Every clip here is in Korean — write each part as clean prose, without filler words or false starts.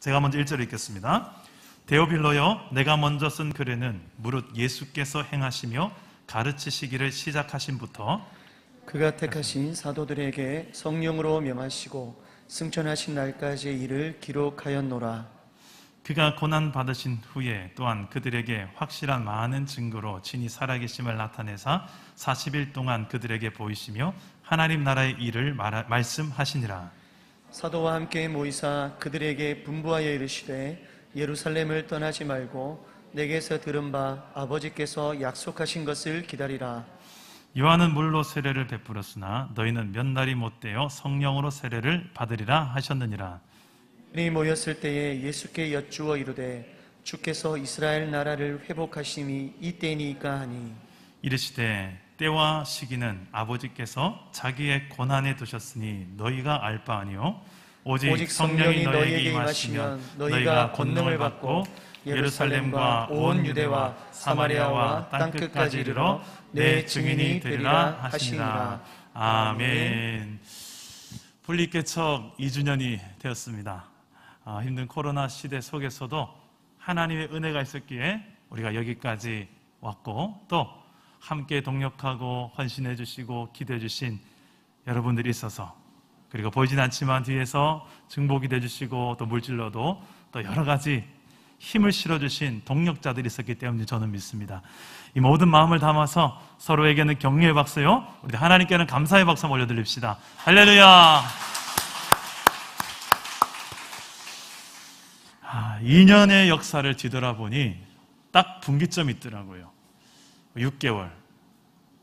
제가 먼저 1절 읽겠습니다. 데오빌로여, 내가 먼저 쓴 글에는 무릇 예수께서 행하시며 가르치시기를 시작하신부터 그가 택하신 사도들에게 성령으로 명하시고 승천하신 날까지의 일을 기록하였노라. 그가 고난받으신 후에 또한 그들에게 확실한 많은 증거로 친히 살아계심을 나타내사 40일 동안 그들에게 보이시며 하나님 나라의 일을 말씀하시니라. 사도와 함께 모이사 그들에게 분부하여 이르시되 예루살렘을 떠나지 말고 내게서 들은 바 아버지께서 약속하신 것을 기다리라. 요한은 물로 세례를 베풀었으나 너희는 몇 날이 못되어 성령으로 세례를 받으리라 하셨느니라. 그들이 모였을 때에 예수께 여쭈어 이르되 주께서 이스라엘 나라를 회복하심이 이때니까 하니 이르시되 때와 시기는 아버지께서 자기의 권한에 두셨으니 너희가 알 바 아니요 오직 성령이 너희에게 임하시면 너희가 권능을 받고 예루살렘과 온 유대와 사마리아와 땅끝까지 이르러 내 증인이 되리라 하시니라. 아멘. 분리개척 2주년이 되었습니다. 힘든 코로나 시대 속에서도 하나님의 은혜가 있었기에 우리가 여기까지 왔고, 또 함께 동력하고 헌신해 주시고 기도해 주신 여러분들이 있어서, 그리고 보이진 않지만 뒤에서 증복이 돼 주시고 또 물질로도 또 여러 가지 힘을 실어주신 동력자들이 있었기 때문에 저는 믿습니다. 이 모든 마음을 담아서 서로에게는 격려의 박수요, 우리 하나님께는 감사의 박수 한번 올려드립시다. 할렐루야. 2년의 역사를 뒤돌아보니 딱 분기점이 있더라고요. 6개월.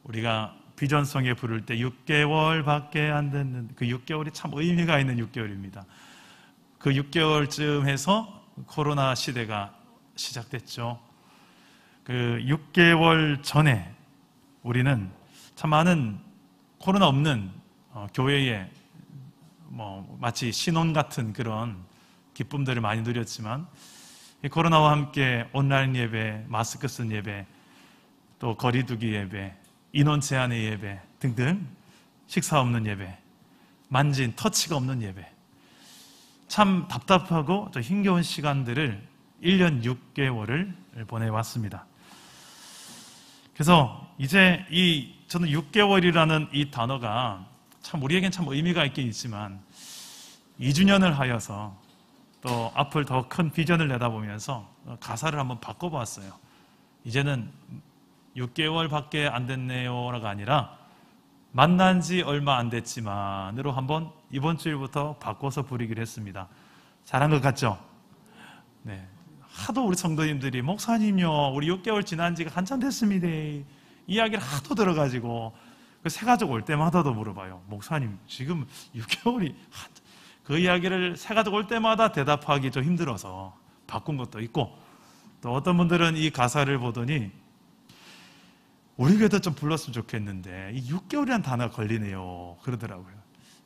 우리가 비전송에 부를 때 6개월밖에 안 됐는데 그 6개월이 참 의미가 있는 6개월입니다. 그 6개월쯤 해서 코로나 시대가 시작됐죠. 그 6개월 전에 우리는 참 많은 코로나 없는 교회에 마치 신혼 같은 그런 기쁨들을 많이 누렸지만, 이 코로나와 함께 온라인 예배, 마스크 쓴 예배, 또 거리두기 예배, 인원 제한의 예배 등등 식사 없는 예배, 만진 터치가 없는 예배, 참 답답하고 또 힘겨운 시간들을 1년 6개월을 보내왔습니다. 그래서 이제 저는 6개월이라는 이 단어가 참 우리에겐 참 의미가 있긴 있지만 2주년을 하여서 또 앞을 더 큰 비전을 내다보면서 가사를 한번 바꿔봤어요. 이제는 6개월밖에 안 됐네요가 아니라 만난 지 얼마 안 됐지만으로 한번 이번 주일부터 바꿔서 부르기로 했습니다. 잘한 것 같죠? 네. 하도 우리 성도님들이 목사님요, 우리 6개월 지난 지가 한참 됐습니다. 이야기를 하도 들어가지고 그 새가족 올 때마다도 물어봐요. 목사님 지금 6개월이 그 이야기를 새가족 올 때마다 대답하기 좀 힘들어서 바꾼 것도 있고, 또 어떤 분들은 이 가사를 보더니 우리 교회도 좀 불렀으면 좋겠는데 이 6개월이라는 단어가 걸리네요 그러더라고요.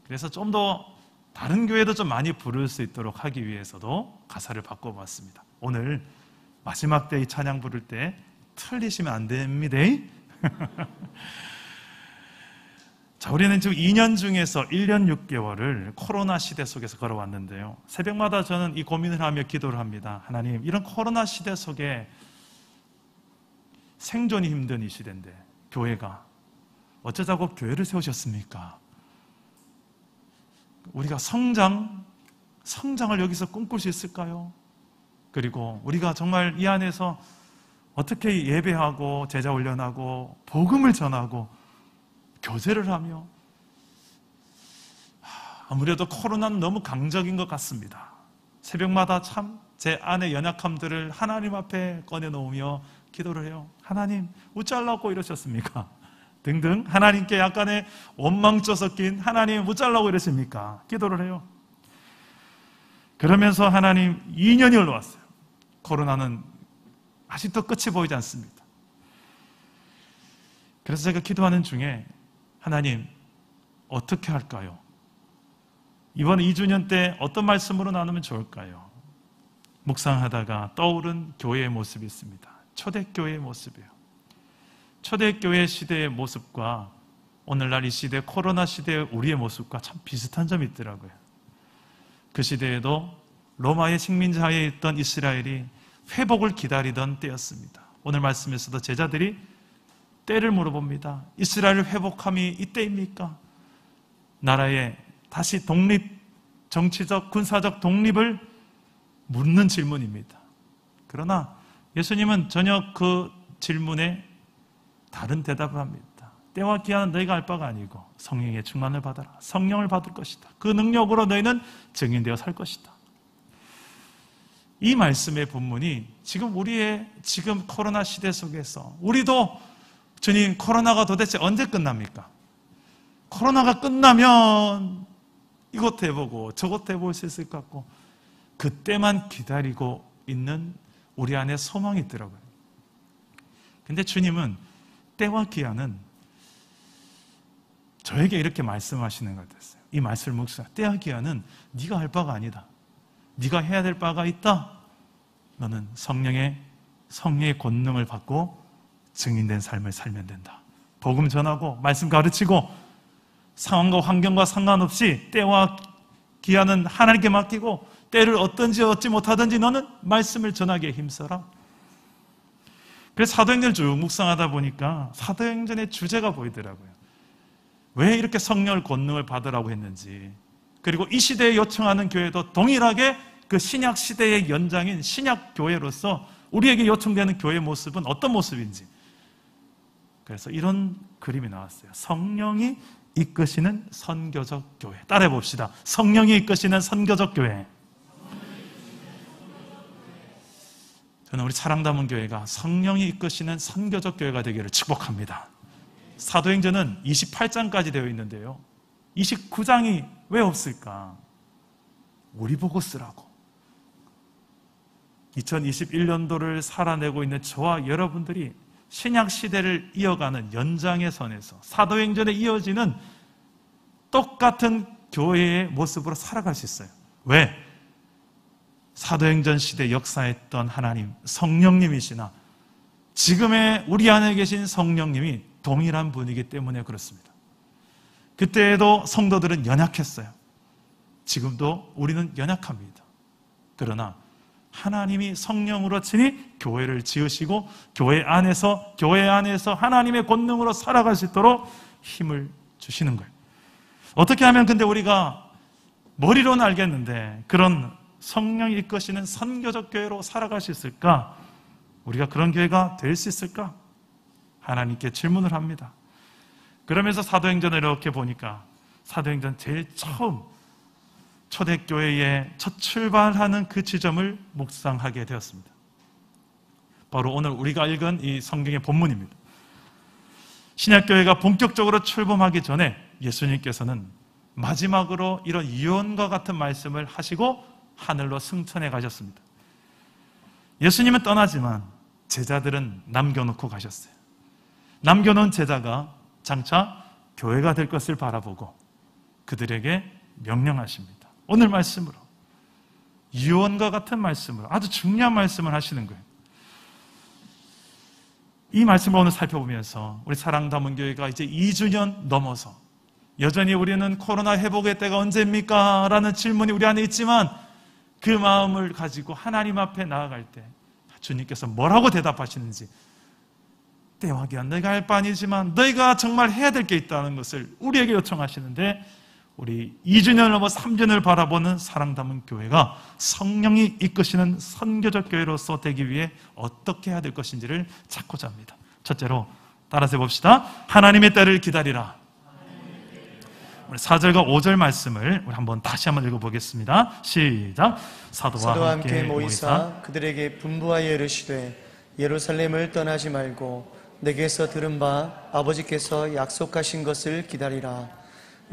그래서 좀 더 다른 교회도 좀 많이 부를 수 있도록 하기 위해서도 가사를 바꿔봤습니다. 오늘 마지막 때 이 찬양 부를 때 틀리시면 안 됩니다. 자, 우리는 지금 2년 중에서 1년 6개월을 코로나 시대 속에서 걸어왔는데요. 새벽마다 저는 이 고민을 하며 기도를 합니다. 하나님, 이런 코로나 시대 속에 생존이 힘든 이 시대인데 교회가 어쩌자고 교회를 세우셨습니까? 우리가 성장을 여기서 꿈꿀 수 있을까요? 그리고 우리가 정말 이 안에서 어떻게 예배하고 제자 훈련하고 복음을 전하고 교제를 하며, 아무래도 코로나는 너무 강적인 것 같습니다. 새벽마다 참 제 안의 연약함들을 하나님 앞에 꺼내놓으며 기도를 해요. 하나님, 웃잘라고 이러셨습니까? 등등 하나님께 약간의 원망조 섞인 하나님 웃잘라고 이러십니까? 기도를 해요. 그러면서 하나님 2년이 흘러왔어요. 코로나는 아직도 끝이 보이지 않습니다. 그래서 제가 기도하는 중에 하나님 어떻게 할까요? 이번 2주년 때 어떤 말씀으로 나누면 좋을까요? 묵상하다가 떠오른 교회의 모습이 있습니다. 초대교회의 모습이에요. 초대교회 시대의 모습과 오늘날 이 시대 코로나 시대의 우리의 모습과 참 비슷한 점이 있더라고요. 그 시대에도 로마의 식민지하에 있던 이스라엘이 회복을 기다리던 때였습니다. 오늘 말씀에서도 제자들이 때를 물어봅니다. 이스라엘 회복함이 이때입니까? 나라의 다시 독립, 정치적, 군사적 독립을 묻는 질문입니다. 그러나 예수님은 전혀 그 질문에 다른 대답을 합니다. 때와 기한은 너희가 알 바가 아니고 성령의 충만을 받아라. 성령을 받을 것이다. 그 능력으로 너희는 증인되어 살 것이다. 이 말씀의 본문이 지금 우리의 지금 코로나 시대 속에서 우리도 주님, 코로나가 도대체 언제 끝납니까? 코로나가 끝나면 이것도 해보고 저것도 해볼 수 있을 것 같고 그때만 기다리고 있는 우리 안에 소망이 있더라고요. 근데 주님은 때와 기한은 저에게 이렇게 말씀하시는 것 같았어요. 이 말씀을 묵상. 때와 기한은 네가 할 바가 아니다. 네가 해야 될 바가 있다. 너는 성령의 권능을 받고 증인된 삶을 살면 된다. 복음 전하고 말씀 가르치고 상황과 환경과 상관없이 때와 기한은 하나님께 맡기고 때를 어떤지 얻지 못하든지 너는 말씀을 전하기에 힘써라. 그래서 사도행전을 쭉 묵상하다 보니까 사도행전의 주제가 보이더라고요. 왜 이렇게 성령의 권능을 받으라고 했는지, 그리고 이 시대에 요청하는 교회도 동일하게 그 신약 시대의 연장인 신약 교회로서 우리에게 요청되는 교회의 모습은 어떤 모습인지, 그래서 이런 그림이 나왔어요. 성령이 이끄시는 선교적 교회. 따라해 봅시다. 성령이 이끄시는 선교적 교회. 저는 우리 사랑담은 교회가 성령이 이끄시는 선교적 교회가 되기를 축복합니다. 사도행전은 28장까지 되어 있는데요, 29장이 왜 없을까? 우리 보고 쓰라고. 2021년도를 살아내고 있는 저와 여러분들이 신약 시대를 이어가는 연장의 선에서 사도행전에 이어지는 똑같은 교회의 모습으로 살아갈 수 있어요. 왜? 사도행전 시대 역사했던 하나님, 성령님이시나 지금의 우리 안에 계신 성령님이 동일한 분이기 때문에 그렇습니다. 그때에도 성도들은 연약했어요. 지금도 우리는 연약합니다. 그러나 하나님이 성령으로 친히 교회를 지으시고 교회 안에서 하나님의 권능으로 살아갈 수 있도록 힘을 주시는 거예요. 어떻게 하면 근데 우리가 머리로는 알겠는데 그런 성령이 이끄시는 선교적 교회로 살아갈 수 있을까? 우리가 그런 교회가 될 수 있을까? 하나님께 질문을 합니다. 그러면서 사도행전을 이렇게 보니까 사도행전 제일 처음 초대교회의 첫 출발하는 그 지점을 묵상하게 되었습니다. 바로 오늘 우리가 읽은 이 성경의 본문입니다. 신약교회가 본격적으로 출범하기 전에 예수님께서는 마지막으로 이런 유언과 같은 말씀을 하시고 하늘로 승천해 가셨습니다. 예수님은 떠나지만 제자들은 남겨놓고 가셨어요. 남겨놓은 제자가 장차 교회가 될 것을 바라보고 그들에게 명령하십니다. 오늘 말씀으로 유언과 같은 말씀으로 아주 중요한 말씀을 하시는 거예요. 이 말씀을 오늘 살펴보면서 우리 사랑담은교회가 이제 2주년 넘어서 여전히 우리는 코로나 회복의 때가 언제입니까? 라는 질문이 우리 안에 있지만 그 마음을 가지고 하나님 앞에 나아갈 때 주님께서 뭐라고 대답하시는지, 때와 기한 너희가 할 바 아니지만 너희가 정말 해야 될 게 있다는 것을 우리에게 요청하시는데, 우리 2주년을 넘어 3주년을 바라보는 사랑 담은 교회가 성령이 이끄시는 선교적 교회로서 되기 위해 어떻게 해야 될 것인지를 찾고자 합니다. 첫째로 따라서 해봅시다. 하나님의 때를 기다리라. 우리 4절과 5절 말씀을 우리 다시 한번 읽어보겠습니다. 시작. 사도와 함께 모이사 그들에게 분부하여 이르시되 예루살렘을 떠나지 말고 내게서 들은 바 아버지께서 약속하신 것을 기다리라.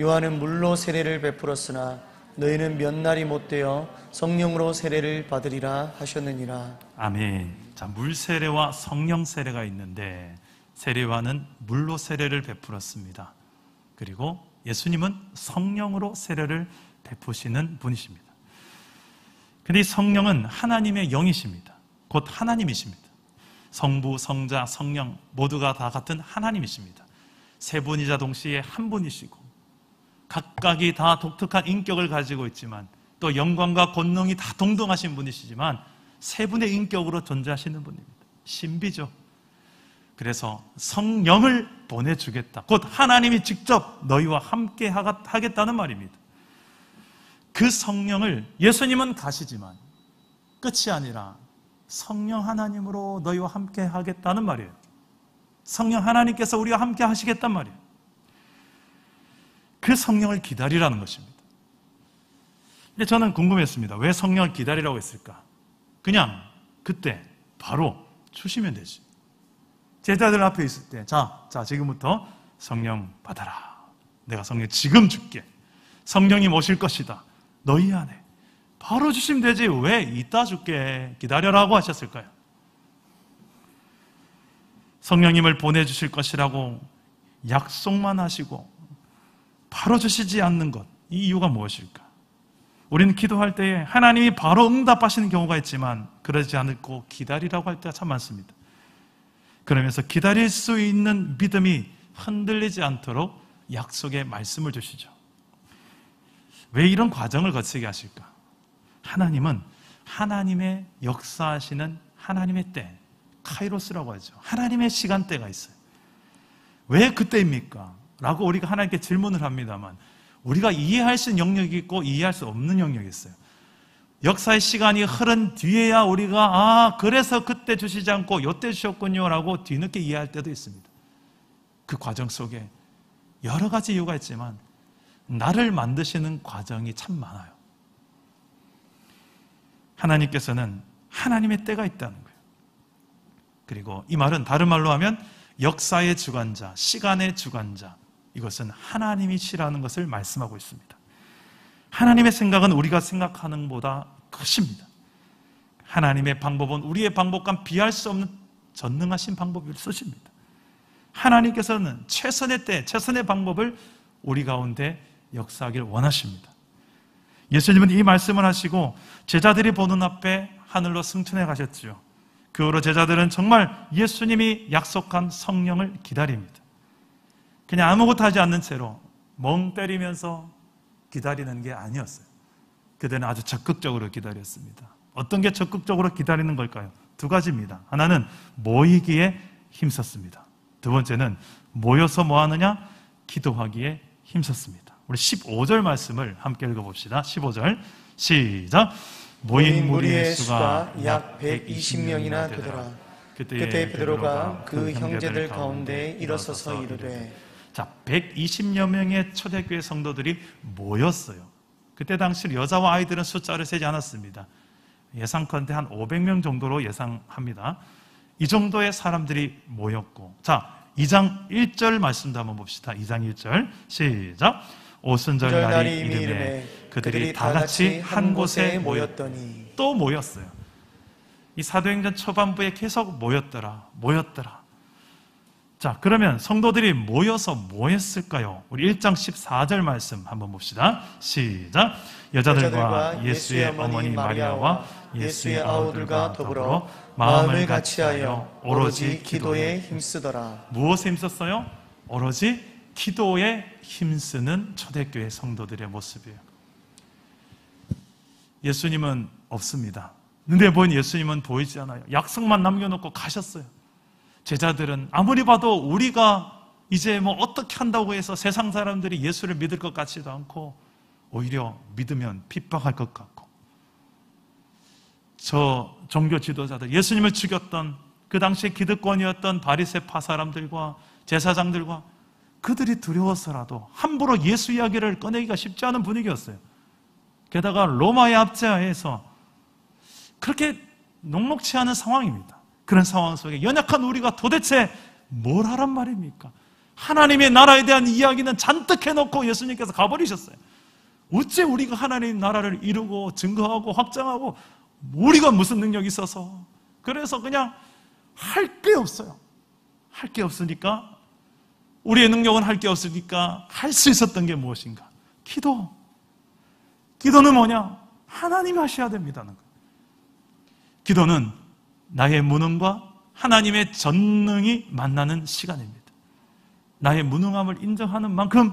요한은 물로 세례를 베풀었으나 너희는 몇 날이 못되어 성령으로 세례를 받으리라 하셨느니라. 아멘. 자, 물 세례와 성령 세례가 있는데 세례와는 물로 세례를 베풀었습니다. 그리고 예수님은 성령으로 세례를 베푸시는 분이십니다. 근데 이 성령은 하나님의 영이십니다. 곧 하나님이십니다. 성부, 성자, 성령 모두가 다 같은 하나님이십니다. 세 분이자 동시에 한 분이시고 각각이 다 독특한 인격을 가지고 있지만 또 영광과 권능이 다 동등하신 분이시지만 세 분의 인격으로 존재하시는 분입니다. 신비죠. 그래서 성령을 보내주겠다. 곧 하나님이 직접 너희와 함께 하겠다는 말입니다. 그 성령을 예수님은 가시지만 끝이 아니라 성령 하나님으로 너희와 함께 하겠다는 말이에요. 성령 하나님께서 우리와 함께 하시겠단 말이에요. 그 성령을 기다리라는 것입니다. 근데 저는 궁금했습니다. 왜 성령을 기다리라고 했을까? 그냥 그때 바로 주시면 되지. 제자들 앞에 있을 때 자 지금부터 성령 받아라. 내가 성령 지금 줄게. 성령이 오실 것이다. 너희 안에. 바로 주시면 되지. 왜 이따 줄게 기다려라고 하셨을까요? 성령님을 보내주실 것이라고 약속만 하시고 바로 주시지 않는 것, 이 이유가 무엇일까? 우리는 기도할 때에 하나님이 바로 응답하시는 경우가 있지만 그러지 않고 기다리라고 할 때가 참 많습니다. 그러면서 기다릴 수 있는 믿음이 흔들리지 않도록 약속의 말씀을 주시죠. 왜 이런 과정을 거치게 하실까? 하나님은 하나님의 역사하시는 하나님의 때, 카이로스라고 하죠. 하나님의 시간대가 있어요. 왜 그때입니까? 라고 우리가 하나님께 질문을 합니다만 우리가 이해할 수 있는 영역이 있고 이해할 수 없는 영역이 있어요. 역사의 시간이 흐른 뒤에야 우리가 그래서 그때 주시지 않고 요때 주셨군요 라고 뒤늦게 이해할 때도 있습니다. 그 과정 속에 여러 가지 이유가 있지만 나를 만드시는 과정이 참 많아요. 하나님께서는 하나님의 때가 있다는 거예요. 그리고 이 말은 다른 말로 하면 역사의 주관자, 시간의 주관자, 이것은 하나님이시라는 것을 말씀하고 있습니다. 하나님의 생각은 우리가 생각하는 것보다 크십니다. 하나님의 방법은 우리의 방법과 비할 수 없는 전능하신 방법을 쓰십니다. 하나님께서는 최선의 때, 최선의 방법을 우리 가운데 역사하길 원하십니다. 예수님은 이 말씀을 하시고 제자들이 보는 앞에 하늘로 승천해 가셨죠. 그 후로 제자들은 정말 예수님이 약속한 성령을 기다립니다. 그냥 아무것도 하지 않는 채로 멍 때리면서 기다리는 게 아니었어요. 그들은 아주 적극적으로 기다렸습니다. 어떤 게 적극적으로 기다리는 걸까요? 두 가지입니다. 하나는 모이기에 힘썼습니다. 두 번째는 모여서 뭐 하느냐? 기도하기에 힘썼습니다. 우리 15절 말씀을 함께 읽어봅시다. 15절 시작. 모인 무리의 수가 약 120명이나 되더라. 그때 베드로가 그 형제들 가운데 일어서서 이르되, 자, 120여 명의 초대교회 성도들이 모였어요. 그때 당시 여자와 아이들은 숫자를 세지 않았습니다. 예상컨대 한 500명 정도로 예상합니다. 이 정도의 사람들이 모였고, 자, 2장 1절 말씀도 한번 봅시다. 2장 1절 시작. 오순절 날이 이르매 그들이 다 같이 한 곳에 모였더니, 또 모였어요. 이 사도행전 초반부에 계속 모였더라. 자, 그러면 성도들이 모여서 뭐 했을까요? 우리 1장 14절 말씀 한번 봅시다. 시작. 여자들과 예수의 어머니 마리아와 예수의 아우들과 더불어 마음을 같이하여 오로지 기도에 힘쓰더라. 무엇에 힘썼어요? 오로지 기도에 힘쓰는 초대교회 성도들의 모습이에요. 예수님은 없습니다. 눈에 보인 예수님은 보이지 않아요. 약속만 남겨놓고 가셨어요. 제자들은 아무리 봐도 우리가 이제 뭐 어떻게 한다고 해서 세상 사람들이 예수를 믿을 것 같지도 않고 오히려 믿으면 핍박할 것 같고, 저 종교 지도자들, 예수님을 죽였던 그 당시에 기득권이었던 바리새파 사람들과 제사장들과 그들이 두려워서라도 함부로 예수 이야기를 꺼내기가 쉽지 않은 분위기였어요. 게다가 로마의 압제하에서 그렇게 녹록치 않은 상황입니다. 그런 상황 속에 연약한 우리가 도대체 뭘 하란 말입니까? 하나님의 나라에 대한 이야기는 잔뜩 해놓고 예수님께서 가버리셨어요. 어째 우리가 하나님 나라를 이루고 증거하고 확장하고 우리가 무슨 능력이 있어서, 그래서 그냥 할 게 없어요. 할 게 없으니까, 우리의 능력은 할 게 없으니까 할 수 있었던 게 무엇인가? 기도. 기도는 뭐냐? 하나님이 하셔야 됩니다는 거예요. 기도는 나의 무능과 하나님의 전능이 만나는 시간입니다. 나의 무능함을 인정하는 만큼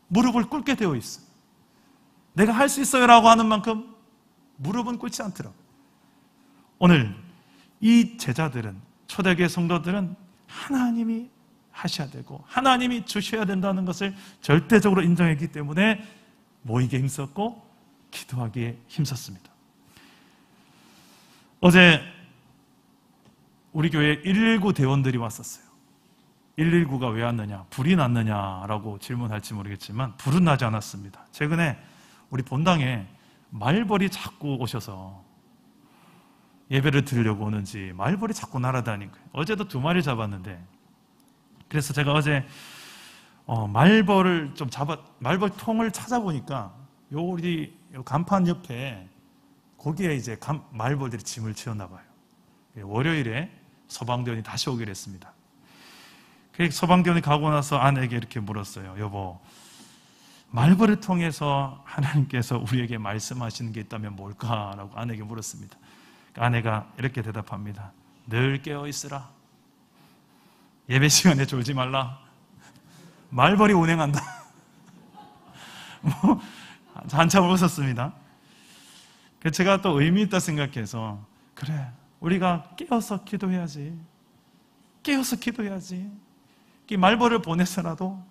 무릎을 꿇게 되어 있어요. 내가 할 수 있어요라고 하는 만큼 무릎은 꿇지 않더라고요. 오늘 이 제자들은, 초대교회 성도들은 하나님이 하셔야 되고 하나님이 주셔야 된다는 것을 절대적으로 인정했기 때문에 모이기에 힘썼고 기도하기에 힘썼습니다. 어제 우리 교회에 119 대원들이 왔었어요. 119가 왜 왔느냐, 불이 났느냐라고 질문할지 모르겠지만 불은 나지 않았습니다. 최근에 우리 본당에 말벌이 자꾸 오셔서 예배를 드리려고 오는지 말벌이 자꾸 날아다니는 거예요. 어제도 2마리 잡았는데, 그래서 제가 어제 말벌을 말벌통을 찾아보니까 우리 간판 옆에 거기에 이제 말벌들이 짐을 지었나 봐요. 월요일에 소방대원이 다시 오기로 했습니다. 소방대원이 가고 나서 아내에게 이렇게 물었어요. 여보, 말벌을 통해서 하나님께서 우리에게 말씀하시는 게 있다면 뭘까라고 아내에게 물었습니다. 아내가 이렇게 대답합니다. 늘 깨어있으라. 예배 시간에 졸지 말라. 말벌이 운행한다. 한참 웃었습니다. 제가 또 의미 있다 생각해서, 그래, 우리가 깨어서 기도해야지. 깨어서 기도해야지. 이 말벌을 보내서라도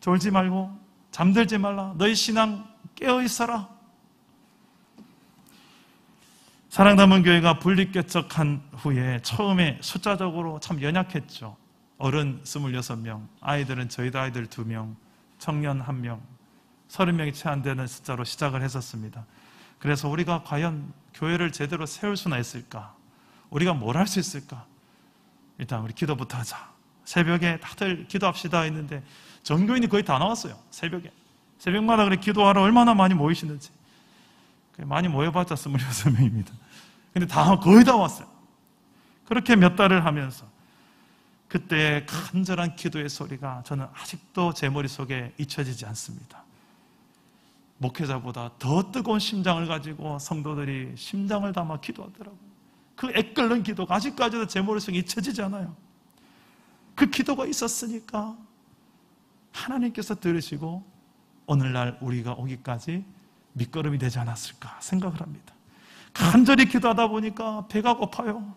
졸지 말고 잠들지 말라. 너희 신앙 깨어있어라. 사랑담은 교회가 분리개척한 후에 처음에 숫자적으로 참 연약했죠. 어른 26명, 아이들은 저희도 아이들 2명, 청년 1명, 30명이 채 안 되는 숫자로 시작을 했었습니다. 그래서 우리가 과연 교회를 제대로 세울 수나 있을까? 우리가 뭘 할 수 있을까? 일단 우리 기도부터 하자. 새벽에 다들 기도합시다 했는데 전교인이 거의 다 나왔어요. 새벽마다 그래 기도하러 얼마나 많이 모이시는지. 많이 모여봤자 26명입니다. 근데 거의 다 왔어요. 그렇게 몇 달을 하면서 그때 간절한 기도의 소리가 저는 아직도 제 머릿속에 잊혀지지 않습니다. 목회자보다 더 뜨거운 심장을 가지고 성도들이 심장을 담아 기도하더라고요. 그 애끓는 기도가 아직까지도 제 머릿속에 잊혀지지 않아요. 그 기도가 있었으니까 하나님께서 들으시고 오늘날 우리가 오기까지 밑거름이 되지 않았을까 생각을 합니다. 간절히 기도하다 보니까 배가 고파요.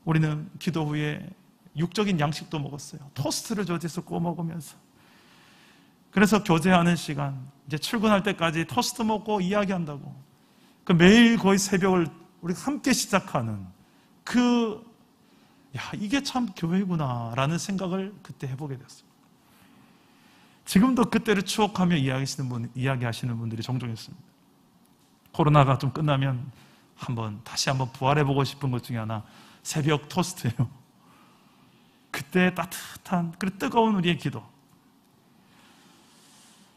우리는 기도 후에 육적인 양식도 먹었어요. 토스트를 저지서 구워 먹으면서. 그래서 교제하는 시간, 이제 출근할 때까지 토스트 먹고 이야기한다고. 매일 거의 새벽을 우리가 함께 시작하는 이게 참 교회구나 라는 생각을 그때 해보게 됐어요. 지금도 그때를 추억하며 이야기하시는 분들이 종종 있습니다. 코로나가 좀 끝나면 다시 한번 부활해보고 싶은 것 중에 하나 새벽 토스트예요. 그때 따뜻한 뜨거운 우리의 기도,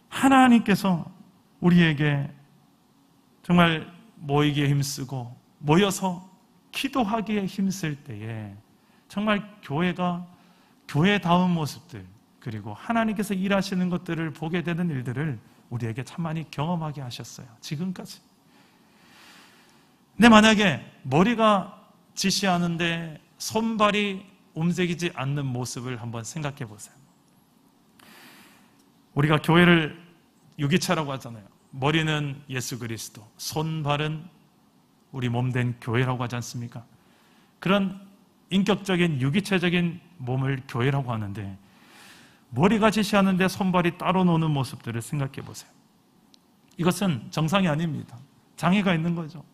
하나님께서 우리에게 정말 모이기에 힘쓰고 모여서 기도하기에 힘쓸 때에 정말 교회가 교회다운 모습들, 그리고 하나님께서 일하시는 것들을 보게 되는 일들을 우리에게 참 많이 경험하게 하셨어요. 지금까지. 근데 만약에 머리가 지시하는데 손발이 움직이지 않는 모습을 한번 생각해 보세요. 우리가 교회를 유기체라고 하잖아요. 머리는 예수 그리스도, 손발은 우리 몸된 교회라고 하지 않습니까? 그런 인격적인 유기체적인 몸을 교회라고 하는데 머리가 지시하는데 손발이 따로 노는 모습들을 생각해 보세요. 이것은 정상이 아닙니다. 장애가 있는 거죠.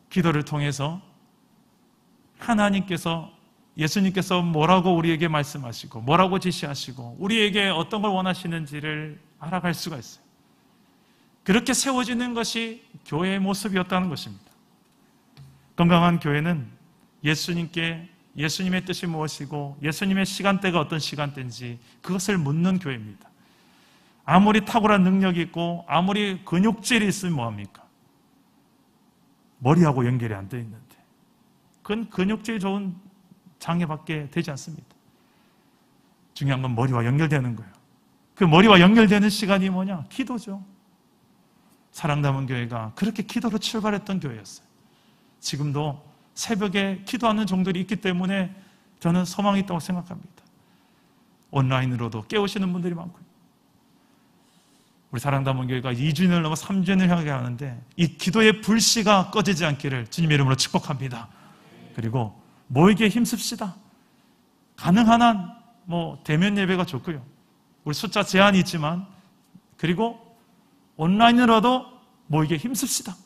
기도를 통해서 하나님께서, 예수님께서 뭐라고 우리에게 말씀하시고 뭐라고 지시하시고 우리에게 어떤 걸 원하시는지를 알아갈 수가 있어요. 그렇게 세워지는 것이 교회의 모습이었다는 것입니다. 건강한 교회는 예수님의 뜻이 무엇이고 예수님의 시간대가 어떤 시간대인지 그것을 묻는 교회입니다. 아무리 탁월한 능력이 있고 아무리 근육질이 있으면 뭐합니까? 머리하고 연결이 안 되어 있는데 그건 근육질 좋은 장애밖에 되지 않습니다. 중요한 건 머리와 연결되는 거예요. 그 머리와 연결되는 시간이 뭐냐? 기도죠. 사랑담은 교회가 그렇게 기도로 출발했던 교회였어요. 지금도 새벽에 기도하는 종들이 있기 때문에 저는 소망이 있다고 생각합니다. 온라인으로도 깨우시는 분들이 많고요. 우리 사랑담원교회가 2주년을 넘어 3주년을 향해 하는데 이 기도의 불씨가 꺼지지 않기를 주님의 이름으로 축복합니다. 그리고 모이기에 힘씁시다. 가능한 한 대면 예배가 좋고요. 우리 숫자 제한이 있지만, 그리고 온라인으로도 모이기에 힘씁시다.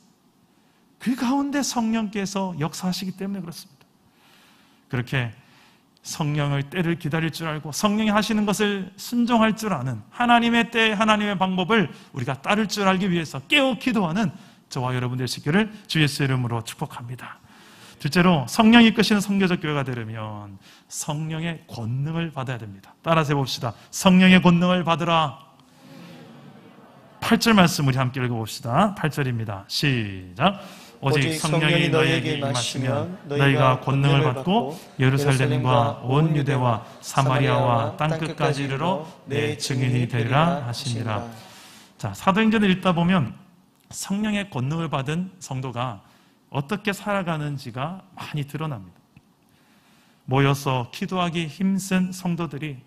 그 가운데 성령께서 역사하시기 때문에 그렇습니다. 그렇게 성령의 때를 기다릴 줄 알고 성령이 하시는 것을 순종할 줄 아는 하나님의 때, 하나님의 방법을 우리가 따를 줄 알기 위해서 깨어 기도하는 저와 여러분 되시기를 주 예수의 이름으로 축복합니다. 둘째로, 성령이 이끄시는 선교적 교회가 되려면 성령의 권능을 받아야 됩니다. 따라서 해봅시다. 성령의 권능을 받으라. 8절 말씀 우리 함께 읽어봅시다. 8절입니다. 시작. 오직 성령이 너희에게 임하시면 너희가 권능을 받고 예루살렘과 온 유대와 사마리아와 땅끝까지 이르러 내 증인이 되리라 하시니라. 자, 사도행전을 읽다 보면 성령의 권능을 받은 성도가 어떻게 살아가는지가 많이 드러납니다. 모여서 기도하기 힘쓴 성도들이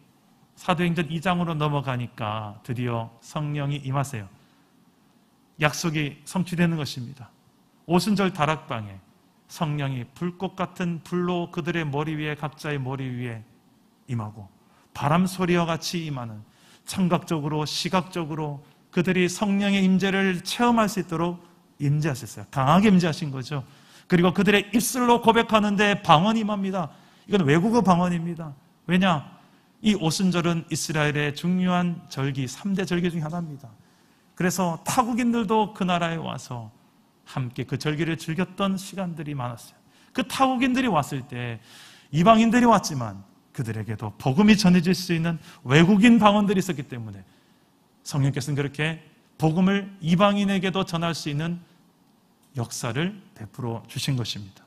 사도행전 2장으로 넘어가니까 드디어 성령이 임하세요. 약속이 성취되는 것입니다. 오순절 다락방에 성령이 불꽃 같은 불로 그들의 머리 위에, 각자의 머리 위에 임하고 바람 소리와 같이 임하는, 청각적으로 시각적으로 그들이 성령의 임재를 체험할 수 있도록 임재하셨어요. 강하게 임재하신 거죠. 그리고 그들의 입술로 고백하는데 방언이 임합니다. 이건 외국어 방언입니다. 왜냐? 이 오순절은 이스라엘의 중요한 절기, 3대 절기 중에 하나입니다. 그래서 타국인들도 그 나라에 와서 함께 그 절기를 즐겼던 시간들이 많았어요. 그 타국인들이 왔을 때 이방인들이 왔지만 그들에게도 복음이 전해질 수 있는 외국인 방언들이 있었기 때문에 성령께서는 그렇게 복음을 이방인에게도 전할 수 있는 역사를 베풀어 주신 것입니다.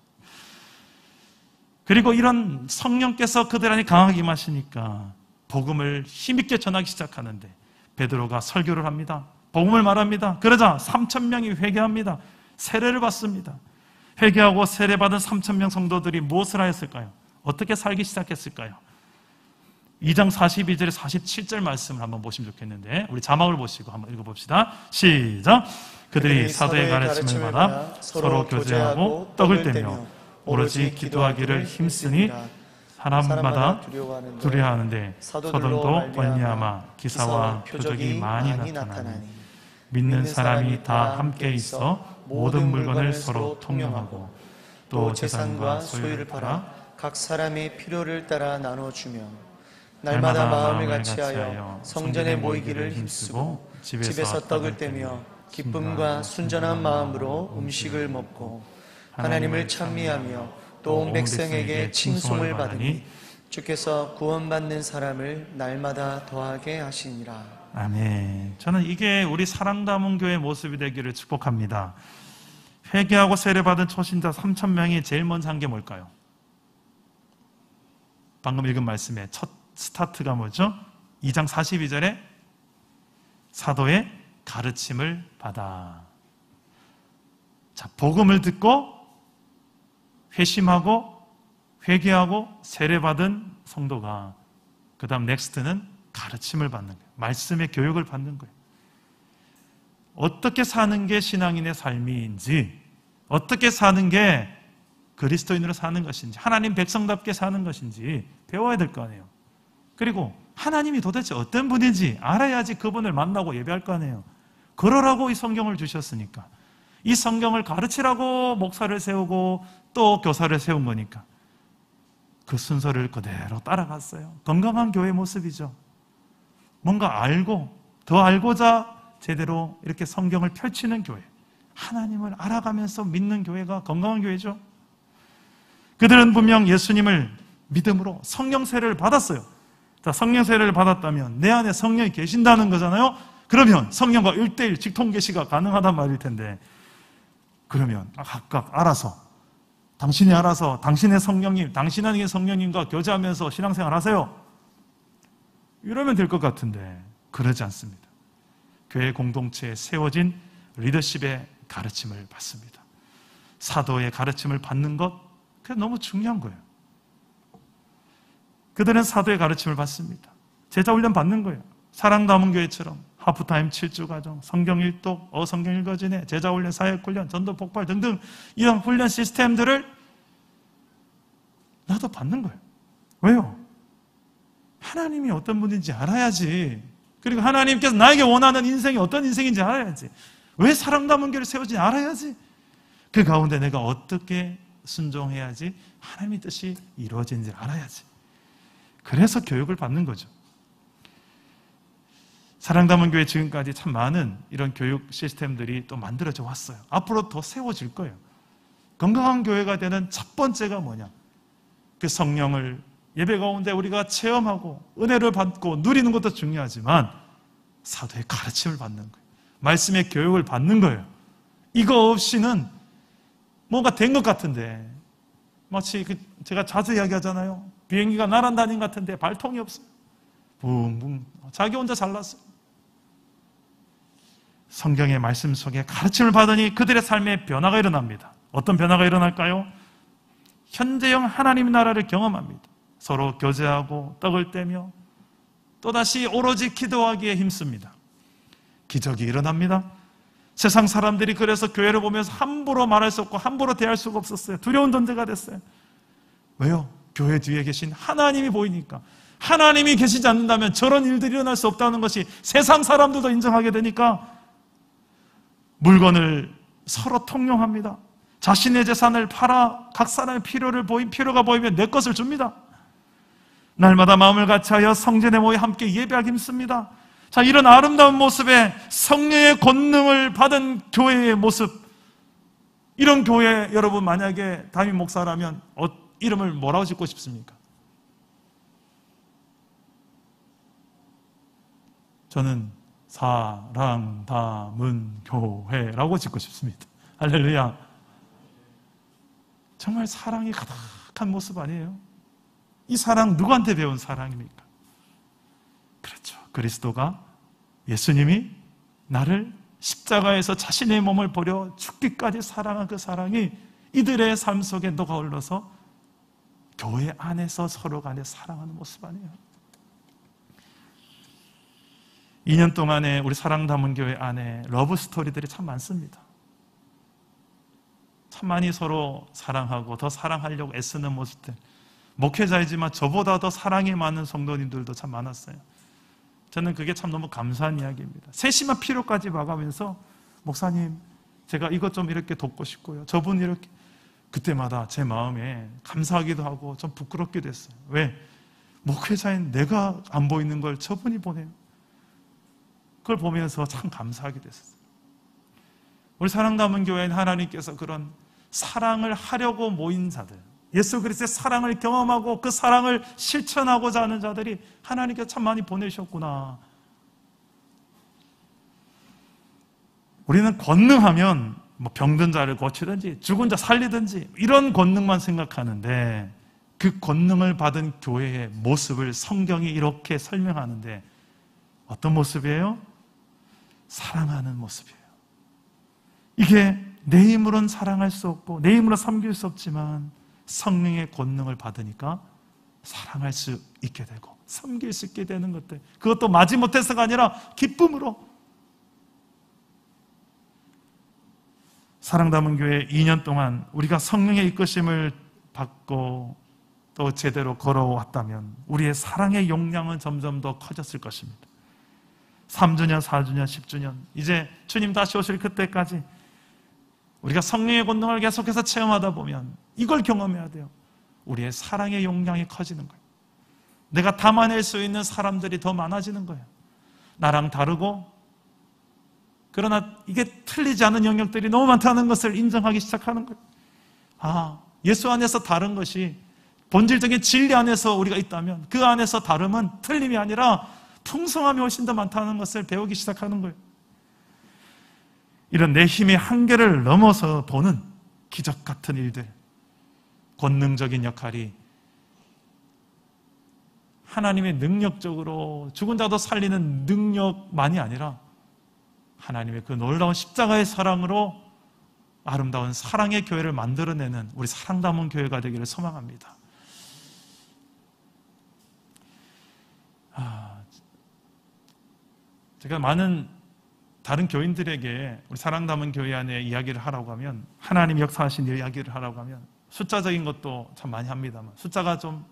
그리고 이런 성령께서 그들 안에 강하게 임하시니까 복음을 힘있게 전하기 시작하는데 베드로가 설교를 합니다. 복음을 말합니다. 그러자 3,000명이 회개합니다. 세례를 받습니다. 회개하고 세례받은 3,000명 성도들이 무엇을 하였을까요? 어떻게 살기 시작했을까요? 2장 42절에 47절 말씀을 한번 보시면 좋겠는데 우리 자막을 보시고 한번 읽어봅시다. 시작. 그들이 사도의 가르침을 받아 서로 교제하고 떡을 떼며 오로지 기도하기를 힘쓰니 사람마다 두려워하는데 서둘러 말미암아 기사와 표적이 많이 나타나니 믿는 사람이 다 함께 있어 모든 물건을 서로 통용하고 또 재산과 소유를 팔아 각 사람의 필요를 따라 나눠주며 날마다 마음을 같이하여 성전에 모이기를 힘쓰고 집에서 떡을 떼며 기쁨과 순전한 마음으로 음식을 먹고 하나님을 찬미하며 또 온 백성에게 칭송을 받으니 주께서 구원받는 사람을 날마다 더하게 하시니라. 아멘. 저는 이게 우리 사랑담원교회의 모습이 되기를 축복합니다. 회개하고 세례받은 초신자 3,000명이 제일 먼저 한 게 뭘까요? 방금 읽은 말씀의 첫 스타트가 뭐죠? 2장 42절에 사도의 가르침을 받아. 자, 복음을 듣고 회심하고 회개하고 세례받은 성도가 그 다음 넥스트는 가르침을 받는 거예요. 말씀의 교육을 받는 거예요. 어떻게 사는 게 신앙인의 삶인지, 어떻게 사는 게 그리스도인으로 사는 것인지, 하나님 백성답게 사는 것인지 배워야 될 거 아니에요. 그리고 하나님이 도대체 어떤 분인지 알아야지 그분을 만나고 예배할 거 아니에요. 그러라고 이 성경을 주셨으니까. 이 성경을 가르치라고 목사를 세우고 또 교사를 세운 거니까 그 순서를 그대로 따라갔어요. 건강한 교회 모습이죠. 뭔가 알고 더 알고자 제대로 이렇게 성경을 펼치는 교회, 하나님을 알아가면서 믿는 교회가 건강한 교회죠. 그들은 분명 예수님을 믿음으로 성령 세례를 받았어요. 자, 성령 세례를 받았다면 내 안에 성령이 계신다는 거잖아요. 그러면 성령과 1:1 직통계시가 가능하단 말일 텐데, 그러면 각각 알아서, 당신이 알아서 당신의 성령님, 당신 안에 성령님과 교제하면서 신앙생활 하세요. 이러면 될 것 같은데 그러지 않습니다. 교회 공동체에 세워진 리더십의 가르침을 받습니다. 사도의 가르침을 받는 것, 그게 너무 중요한 거예요. 그들은 사도의 가르침을 받습니다. 제자 훈련 받는 거예요. 사랑담원교회처럼 하프타임 7주 과정, 성경 일독, 성경 읽어지네, 제자훈련, 사역훈련, 전도 폭발 등등 이런 훈련 시스템들을 나도 받는 거예요. 왜요? 하나님이 어떤 분인지 알아야지. 그리고 하나님께서 나에게 원하는 인생이 어떤 인생인지 알아야지. 왜 사랑담은 교회를 세우지 알아야지. 그 가운데 내가 어떻게 순종해야지 하나님의 뜻이 이루어지는지 알아야지. 그래서 교육을 받는 거죠. 사랑담은 교회 지금까지 참 많은 이런 교육 시스템들이 또 만들어져 왔어요. 앞으로 더 세워질 거예요. 건강한 교회가 되는 첫 번째가 뭐냐? 그 성령을 예배 가운데 우리가 체험하고 은혜를 받고 누리는 것도 중요하지만 사도의 가르침을 받는 거예요. 말씀의 교육을 받는 거예요. 이거 없이는 뭔가 된 것 같은데, 마치 제가 자주 이야기하잖아요. 비행기가 날아다닌 것 같은데 발통이 없어요. 붕붕 자기 혼자 잘났어요. 성경의 말씀 속에 가르침을 받으니 그들의 삶에 변화가 일어납니다. 어떤 변화가 일어날까요? 현재형 하나님 나라를 경험합니다. 서로 교제하고 떡을 떼며 또다시 오로지 기도하기에 힘씁니다. 기적이 일어납니다. 세상 사람들이 그래서 교회를 보면서 함부로 말할 수 없고 함부로 대할 수가 없었어요. 두려운 존재가 됐어요. 왜요? 교회 뒤에 계신 하나님이 보이니까. 하나님이 계시지 않는다면 저런 일들이 일어날 수 없다는 것이 세상 사람들도 인정하게 되니까 물건을 서로 통용합니다. 자신의 재산을 팔아 각 사람의 필요가 보이면 내 것을 줍니다. 날마다 마음을 같이하여 성전에 모여 함께 예배하기 힘씁니다. 자, 이런 아름다운 모습에 성령의 권능을 받은 교회의 모습, 이런 교회 여러분 만약에 담임 목사라면 이름을 뭐라고 짓고 싶습니까? 저는 사랑 담은 교회라고 짓고 싶습니다. 할렐루야. 정말 사랑이 가득한 모습 아니에요? 이 사랑 누구한테 배운 사랑입니까? 그렇죠. 그리스도가, 예수님이 나를 십자가에서 자신의 몸을 버려 죽기까지 사랑한 그 사랑이 이들의 삶 속에 녹아 흘러서 교회 안에서 서로 간에 사랑하는 모습 아니에요? 2년 동안에 우리 사랑 담은 교회 안에 러브 스토리들이 참 많습니다. 참 많이 서로 사랑하고 더 사랑하려고 애쓰는 모습들. 목회자이지만 저보다 더 사랑이 많은 성도님들도 참 많았어요. 저는 그게 참 너무 감사한 이야기입니다. 세심한 필요까지 봐가면서 목사님, 제가 이것 좀 이렇게 돕고 싶고요. 저분 이렇게. 그때마다 제 마음에 감사하기도 하고 좀 부끄럽기도 했어요. 왜? 목회자인 내가 안 보이는 걸 저분이 보내요. 그걸 보면서 참 감사하게 됐어요. 우리 사랑 담은 교회는 하나님께서 그런 사랑을 하려고 모인 자들, 예수 그리스도의 사랑을 경험하고 그 사랑을 실천하고자 하는 자들이 하나님께서 참 많이 보내셨구나. 우리는 권능하면 병든 자를 고치든지 죽은 자 살리든지 이런 권능만 생각하는데, 그 권능을 받은 교회의 모습을 성경이 이렇게 설명하는데 어떤 모습이에요? 사랑하는 모습이에요. 이게 내 힘으로는 사랑할 수 없고 내 힘으로 섬길 수 없지만 성령의 권능을 받으니까 사랑할 수 있게 되고 섬길 수 있게 되는 것들, 그것도 마지못해서가 아니라 기쁨으로. 사랑 담은 교회 2년 동안 우리가 성령의 이끄심을 받고 또 제대로 걸어왔다면 우리의 사랑의 용량은 점점 더 커졌을 것입니다. 3주년, 4주년, 10주년, 이제 주님 다시 오실 그때까지 우리가 성령의 권능을 계속해서 체험하다 보면 이걸 경험해야 돼요. 우리의 사랑의 용량이 커지는 거예요. 내가 담아낼 수 있는 사람들이 더 많아지는 거예요. 나랑 다르고 그러나 이게 틀리지 않은 영역들이 너무 많다는 것을 인정하기 시작하는 거예요. 아, 예수 안에서 다른 것이 본질적인 진리 안에서 우리가 있다면 그 안에서 다름은 틀림이 아니라 풍성함이 훨씬 더 많다는 것을 배우기 시작하는 거예요. 이런 내 힘의 한계를 넘어서 보는 기적 같은 일들, 권능적인 역할이 하나님의 능력적으로 죽은 자도 살리는 능력만이 아니라 하나님의 그 놀라운 십자가의 사랑으로 아름다운 사랑의 교회를 만들어내는 우리 사랑 담은 교회가 되기를 소망합니다. 제가 많은 다른 교인들에게 우리 사랑 담은 교회 안에 이야기를 하라고 하면, 하나님 역사하신 이야기를 하라고 하면 숫자적인 것도 참 많이 합니다만 숫자가 좀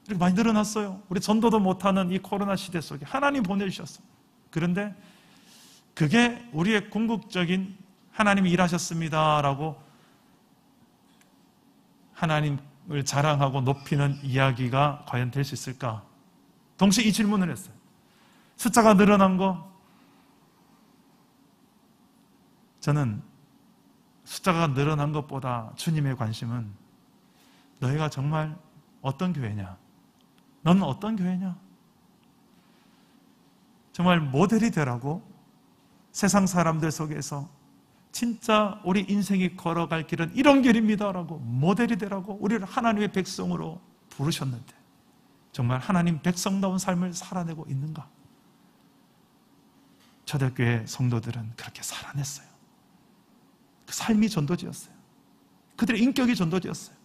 이렇게 많이 늘어났어요. 우리 전도도 못하는 이 코로나 시대 속에 하나님 보내주셨어요. 그런데 그게 우리의 궁극적인 하나님이 일하셨습니다라고 하나님을 자랑하고 높이는 이야기가 과연 될 수 있을까? 동시에 이 질문을 했어요. 숫자가 늘어난 거, 저는 숫자가 늘어난 것보다 주님의 관심은 너희가 정말 어떤 교회냐? 너는 어떤 교회냐? 정말 모델이 되라고 세상 사람들 속에서 진짜 우리 인생이 걸어갈 길은 이런 길입니다라고 모델이 되라고 우리를 하나님의 백성으로 부르셨는데 정말 하나님 백성다운 삶을 살아내고 있는가? 초대교회 성도들은 그렇게 살아냈어요. 그 삶이 전도지였어요. 그들의 인격이 전도지였어요.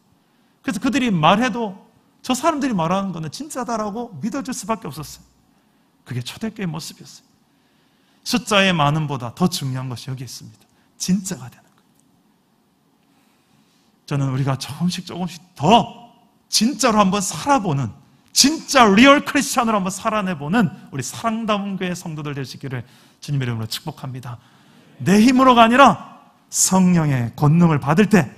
그래서 그들이 말해도 저 사람들이 말하는 거는 진짜다라고 믿어줄 수밖에 없었어요. 그게 초대교회의 모습이었어요. 숫자의 많음보다 더 중요한 것이 여기 있습니다. 진짜가 되는 거예요. 저는 우리가 조금씩 더 진짜로 한번 살아보는, 진짜 리얼 크리스찬으로 한번 살아내보는 우리 사랑담은 교회 성도들 되시기를 주님의 이름으로 축복합니다. 내 힘으로가 아니라 성령의 권능을 받을 때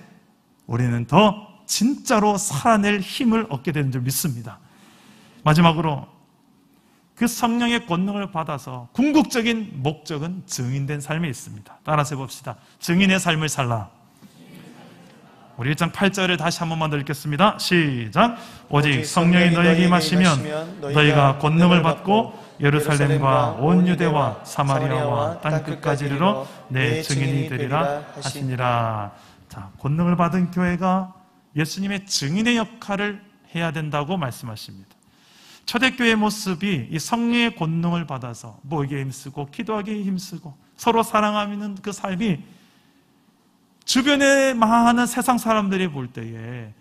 우리는 더 진짜로 살아낼 힘을 얻게 되는 줄 믿습니다. 마지막으로 그 성령의 권능을 받아서 궁극적인 목적은 증인된 삶에 있습니다. 따라서 해봅시다. 증인의 삶을 살라. 우리 1장 8절을 다시 한 번만 더 읽겠습니다. 시작. 오직 성령이 너에게 임하시면 너희가 권능을 받고 예루살렘과 온 유대와 사마리아와 땅끝까지 이르러 내 증인이 되리라 하시니라. 자, 권능을 받은 교회가 예수님의 증인의 역할을 해야 된다고 말씀하십니다. 초대교회의 모습이 이 성령의 권능을 받아서 모이기에 힘쓰고 기도하기에 힘쓰고 서로 사랑하는 그 삶이 주변의 많은 세상 사람들이 볼 때에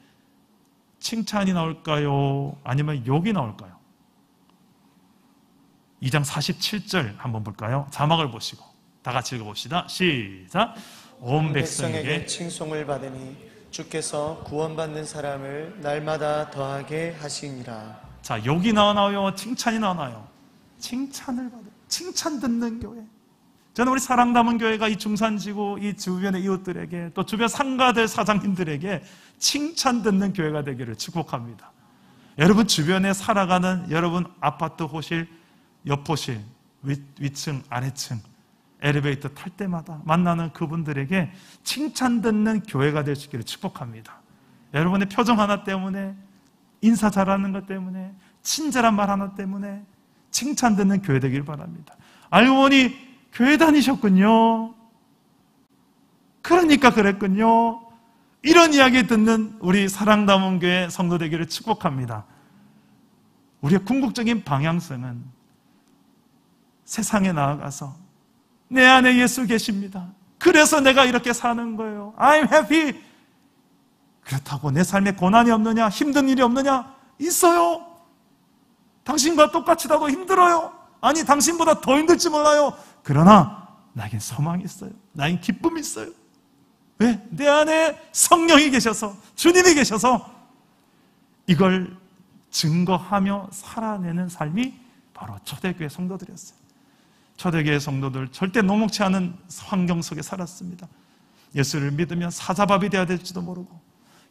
칭찬이 나올까요? 아니면 욕이 나올까요? 2장 47절 한번 볼까요? 자막을 보시고 다 같이 읽어봅시다. 시작. 온 백성에게 칭송을 받으니 주께서 구원받는 사람을 날마다 더하게 하시니라. 자, 욕이 나오나요? 칭찬이 나오나요? 칭찬을 받아요. 칭찬 듣는 교회. 저는 우리 사랑 담은 교회가 이 중산지구, 이 주변의 이웃들에게 또 주변 상가들 사장님들에게 칭찬 듣는 교회가 되기를 축복합니다. 여러분 주변에 살아가는 여러분 아파트 호실, 옆호실, 위층, 아래층, 엘리베이터 탈 때마다 만나는 그분들에게 칭찬 듣는 교회가 될 수 있기를 축복합니다. 여러분의 표정 하나 때문에, 인사 잘하는 것 때문에, 친절한 말 하나 때문에 칭찬 듣는 교회 되길 바랍니다. 알고 보니 교회 다니셨군요. 그러니까 그랬군요. 이런 이야기 듣는 우리 사랑 담은 교회 성도 되기를 축복합니다. 우리의 궁극적인 방향성은 세상에 나아가서 내 안에 예수 계십니다. 그래서 내가 이렇게 사는 거예요. I'm happy. 그렇다고 내 삶에 고난이 없느냐? 힘든 일이 없느냐? 있어요. 당신과 똑같이 나도 힘들어요. 아니, 당신보다 더 힘들지 몰라요. 그러나 나에겐 소망이 있어요. 나에겐 기쁨이 있어요. 왜? 내 안에 성령이 계셔서, 주님이 계셔서 이걸 증거하며 살아내는 삶이 바로 초대교회 성도들이었어요. 초대교회 성도들 절대 녹록치 않은 환경 속에 살았습니다. 예수를 믿으면 사자밥이 되어야 될지도 모르고,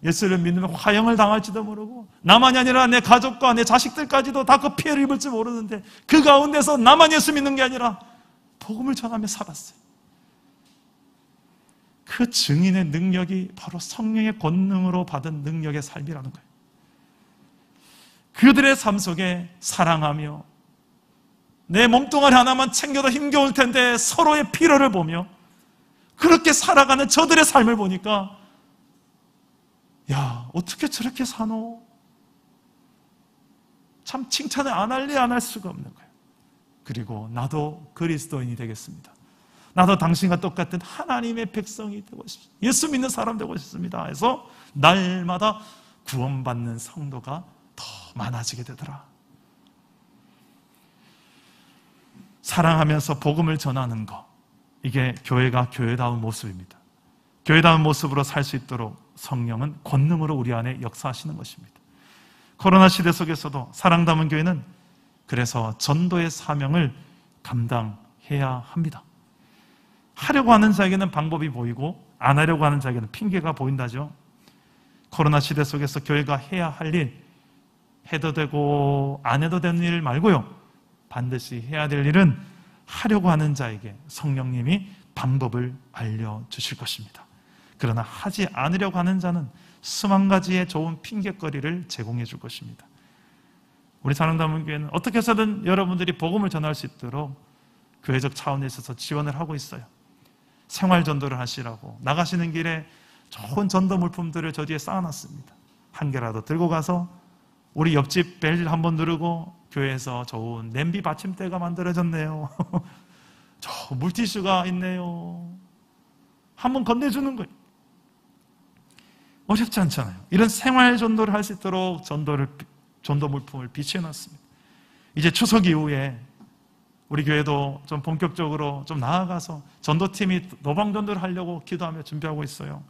예수를 믿으면 화형을 당할지도 모르고, 나만이 아니라 내 가족과 내 자식들까지도 다 그 피해를 입을지 모르는데 그 가운데서 나만 예수 믿는 게 아니라 복음을 전하며 살았어요. 그 증인의 능력이 바로 성령의 권능으로 받은 능력의 삶이라는 거예요. 그들의 삶 속에 사랑하며 내 몸뚱아리 하나만 챙겨도 힘겨울 텐데 서로의 필요를 보며 그렇게 살아가는 저들의 삶을 보니까, 야, 어떻게 저렇게 사노? 참 칭찬을 안 할래 안 할 수가 없는 거예요. 그리고 나도 그리스도인이 되겠습니다. 나도 당신과 똑같은 하나님의 백성이 되고 싶습니다. 예수 믿는 사람 되고 싶습니다. 해서 날마다 구원받는 성도가 더 많아지게 되더라. 사랑하면서 복음을 전하는 것, 이게 교회가 교회다운 모습입니다. 교회다운 모습으로 살 수 있도록 성령은 권능으로 우리 안에 역사하시는 것입니다. 코로나 시대 속에서도 사랑 담은 교회는 그래서 전도의 사명을 감당해야 합니다. 하려고 하는 자에게는 방법이 보이고 안 하려고 하는 자에게는 핑계가 보인다죠. 코로나 시대 속에서 교회가 해야 할 일, 해도 되고 안 해도 되는 일 말고요, 반드시 해야 될 일은 하려고 하는 자에게 성령님이 방법을 알려주실 것입니다. 그러나 하지 않으려고 하는 자는 수만 가지의 좋은 핑계거리를 제공해 줄 것입니다. 우리 사랑담은교회는 어떻게 해서든 여러분들이 복음을 전할 수 있도록 교회적 차원에 있어서 지원을 하고 있어요. 생활 전도를 하시라고 나가시는 길에 좋은 전도 물품들을 저 뒤에 쌓아놨습니다. 한 개라도 들고 가서 우리 옆집 벨 한번 누르고 교회에서 좋은 냄비 받침대가 만들어졌네요. 저 물티슈가 있네요. 한번 건네주는 거예요. 어렵지 않잖아요. 이런 생활 전도를 할 수 있도록 전도 물품을 비치해놨습니다. 이제 추석 이후에 우리 교회도 좀 본격적으로 좀 나아가서 전도팀이 노방전도를 하려고 기도하며 준비하고 있어요.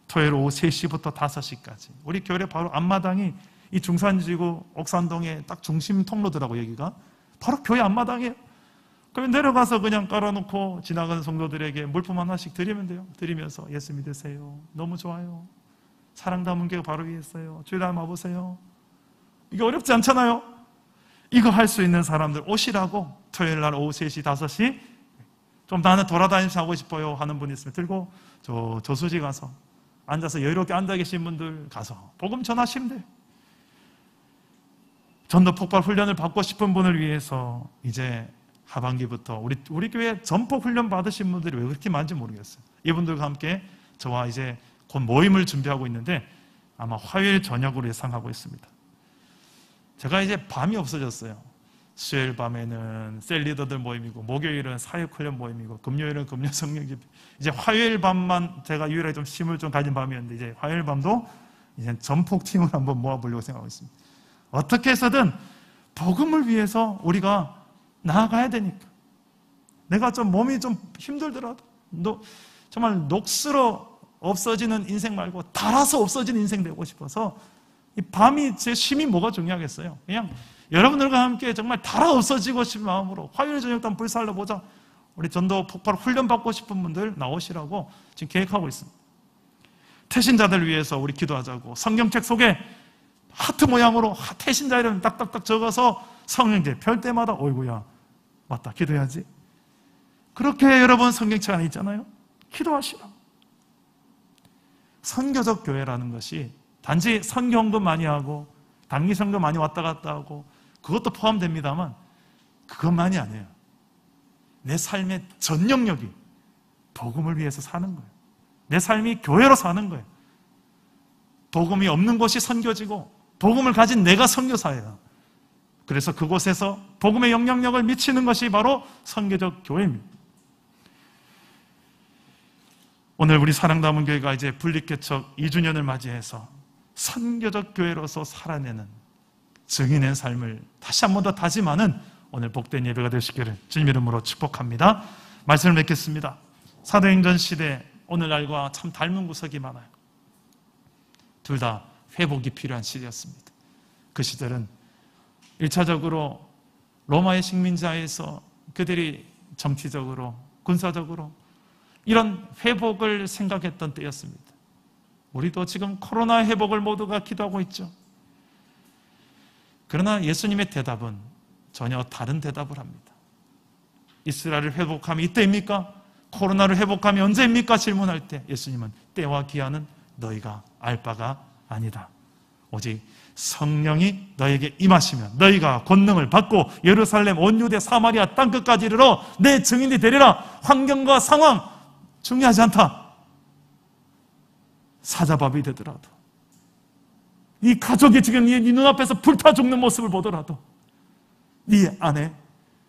토요일 오후 3시부터 5시까지. 우리 교회 바로 앞마당이 이 중산지구 옥산동의 딱 중심 통로더라고, 여기가. 바로 교회 앞마당이에요. 그러면 내려가서 그냥 깔아놓고 지나가는 성도들에게 물품 하나씩 드리면 돼요. 드리면서 예수 믿으세요. 너무 좋아요. 사랑 담은 교회 바로 위에 있어요. 주일 날 와보세요. 이게 어렵지 않잖아요. 이거 할 수 있는 사람들 오시라고. 토요일 날 오후 3시, 5시 좀 나는 돌아다니면서 하고 싶어요 하는 분 있으면 들고 저 저수지 가서 앉아서 여유롭게 앉아 계신 분들 가서 복음 전하시면 돼요. 전도 폭발 훈련을 받고 싶은 분을 위해서 이제 하반기부터 우리 교회 전폭 훈련 받으신 분들이 왜 그렇게 많은지 모르겠어요. 이분들과 함께 저와 이제 곧 모임을 준비하고 있는데 아마 화요일 저녁으로 예상하고 있습니다. 제가 이제 밤이 없어졌어요. 수요일 밤에는 셀리더들 모임이고 목요일은 사역훈련 모임이고 금요일은 금요 성령집회. 이제 화요일 밤만 제가 유일하게 좀 힘을 좀 가진 밤이었는데 이제 화요일 밤도 이제 전폭팀을 한번 모아보려고 생각하고 있습니다. 어떻게 해서든 복음을 위해서 우리가 나아가야 되니까. 내가 좀 몸이 좀 힘들더라도 정말 녹슬어 없어지는 인생 말고 달아서 없어지는 인생 되고 싶어서 이 밤이 제 쉼이 뭐가 중요하겠어요. 그냥 여러분들과 함께 정말 달아 없어지고 싶은 마음으로 화요일 저녁 때 불살러 보자. 우리 전도 폭발 훈련 받고 싶은 분들 나오시라고 지금 계획하고 있습니다. 태신자들 위해서 우리 기도하자고 성경책 속에 하트 모양으로 태신자 이름 딱딱딱 적어서 성령제 펼 때마다 어이구야 맞다 기도해야지. 그렇게 여러분 성경책 안에 있잖아요. 기도하시라. 선교적 교회라는 것이 단지 선교헌금 많이 하고 단기 선교 많이 왔다 갔다 하고 그것도 포함됩니다만 그것만이 아니에요. 내 삶의 전 영역이 복음을 위해서 사는 거예요. 내 삶이 교회로 사는 거예요. 복음이 없는 곳이 선교지고 복음을 가진 내가 선교사예요. 그래서 그곳에서 복음의 영향력을 미치는 것이 바로 선교적 교회입니다. 오늘 우리 사랑담은 교회가 이제 분립개척 2주년을 맞이해서 선교적 교회로서 살아내는 증인의 삶을 다시 한 번 더 다짐하는 오늘 복된 예배가 되시기를 주님 이름으로 축복합니다. 말씀을 맺겠습니다. 사도행전 시대 오늘날과 참 닮은 구석이 많아요. 둘 다 회복이 필요한 시대였습니다. 그 시절은 1차적으로 로마의 식민자에서 그들이 정치적으로 군사적으로 이런 회복을 생각했던 때였습니다. 우리도 지금 코로나 회복을 모두가 기도하고 있죠. 그러나 예수님의 대답은 전혀 다른 대답을 합니다. 이스라엘을 회복함이 이때입니까? 코로나를 회복함이 언제입니까? 질문할 때 예수님은 때와 기한은 너희가 알 바가 아니다. 오직 성령이 너에게 임하시면 너희가 권능을 받고 예루살렘 온 유대 사마리아 땅끝까지 이르러 내 증인이 되리라. 환경과 상황 중요하지 않다. 사자밥이 되더라도 네 가족이 지금 네 눈앞에서 불타 죽는 모습을 보더라도 네 안에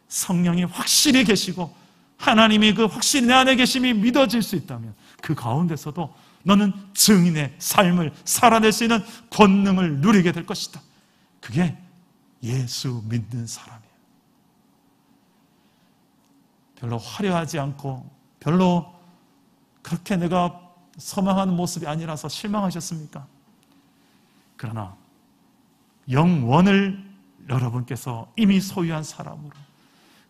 성령이 확실히 계시고 하나님이 그 확실히 내 안에 계심이 믿어질 수 있다면 그 가운데서도 너는 증인의 삶을 살아낼 수 있는 권능을 누리게 될 것이다. 그게 예수 믿는 사람이에요. 별로 화려하지 않고 별로 그렇게 내가 소망하는 모습이 아니라서 실망하셨습니까? 그러나 영원을 여러분께서 이미 소유한 사람으로,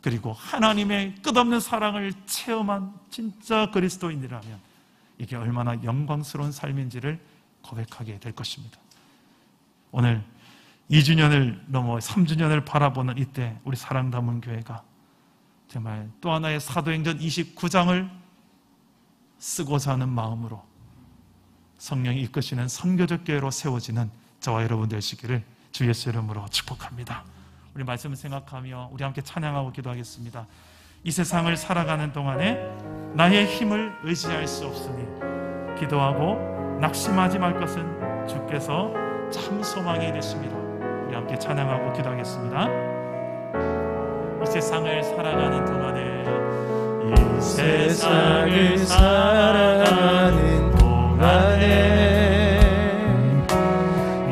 그리고 하나님의 끝없는 사랑을 체험한 진짜 그리스도인이라면 이게 얼마나 영광스러운 삶인지를 고백하게 될 것입니다. 오늘 2주년을 넘어 3주년을 바라보는 이때 우리 사랑 담은 교회가 정말 또 하나의 사도행전 29장을 쓰고자 하는 마음으로 성령이 이끄시는 선교적 교회로 세워지는 저와 여러분 되시기를 주 예수 이름으로 축복합니다. 우리 말씀을 생각하며 우리 함께 찬양하고 기도하겠습니다. 이 세상을 살아가는 동안에 나의 힘을 의지할 수 없으니 기도하고 낙심하지 말 것은 주께서 참 소망이 되십니다. 우리 함께 찬양하고 기도하겠습니다. 이 세상을 살아가는 동안에, 이 세상을 살아가는 동안에